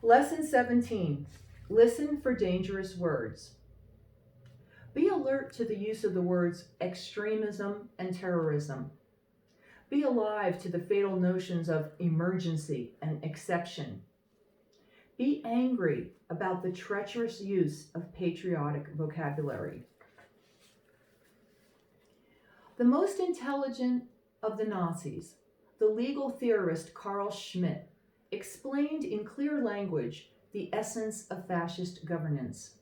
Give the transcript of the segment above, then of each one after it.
Lesson 17. Listen for dangerous words. Be alert to the use of the words extremism and terrorism. Be alive to the fatal notions of emergency and exception. Be angry about the treacherous use of patriotic vocabulary. The most intelligent of the Nazis, the legal theorist Carl Schmitt, explained in clear language the essence of fascist governance.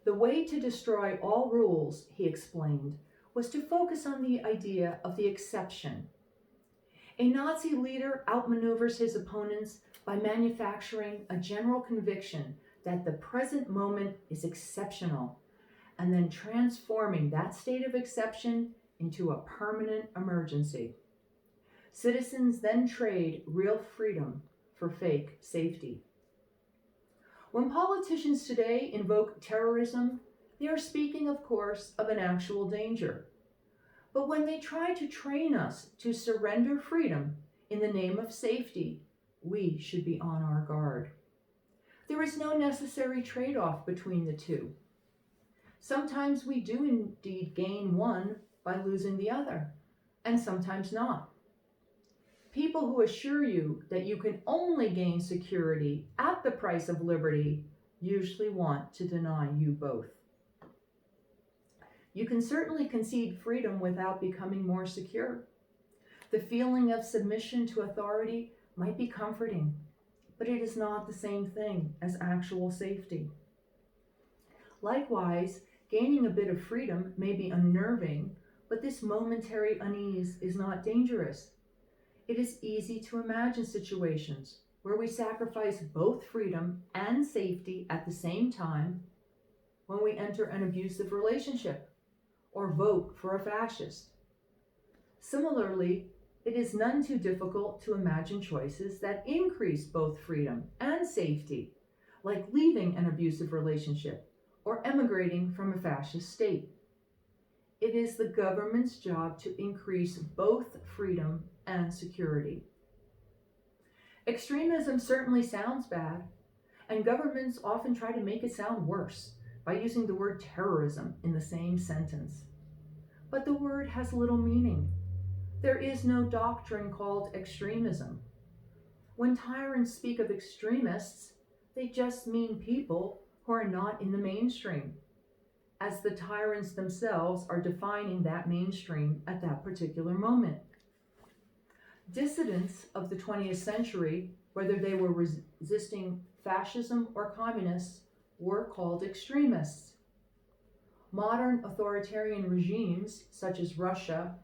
The way to destroy all rules, he explained, was to focus on the idea of the exception. A Nazi leader outmaneuvers his opponents by manufacturing a general conviction that the present moment is exceptional, and then transforming that state of exception into a permanent emergency. Citizens then trade real freedom for fake safety. When politicians today invoke terrorism, they are speaking, of course, of an actual danger. But when they try to train us to surrender freedom in the name of safety, we should be on our guard. There is no necessary trade-off between the two. Sometimes we do indeed gain one by losing the other, and sometimes not. People who assure you that you can only gain security at the price of liberty usually want to deny you both. You can certainly concede freedom without becoming more secure. The feeling of submission to authority might be comforting, but it is not the same thing as actual safety. Likewise, gaining a bit of freedom may be unnerving, but this momentary unease is not dangerous. It is easy to imagine situations where we sacrifice both freedom and safety at the same time when we enter an abusive relationship or vote for a fascist. Similarly, it is none too difficult to imagine choices that increase both freedom and safety, like leaving an abusive relationship or emigrating from a fascist state. It is the government's job to increase both freedom and security. Extremism certainly sounds bad, and governments often try to make it sound worse by using the word terrorism in the same sentence. But the word has little meaning. There is no doctrine called extremism. When tyrants speak of extremists, they just mean people who are not in the mainstream, as the tyrants themselves are defining that mainstream at that particular moment. Dissidents of the 20th century, whether they were resisting fascism or communists, were called extremists. Modern authoritarian regimes, such as Russia,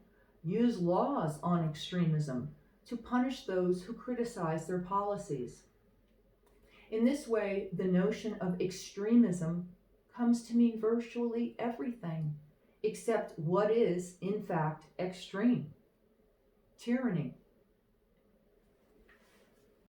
use laws on extremism to punish those who criticize their policies. In this way, the notion of extremism comes to mean virtually everything except what is, in fact, extreme: tyranny,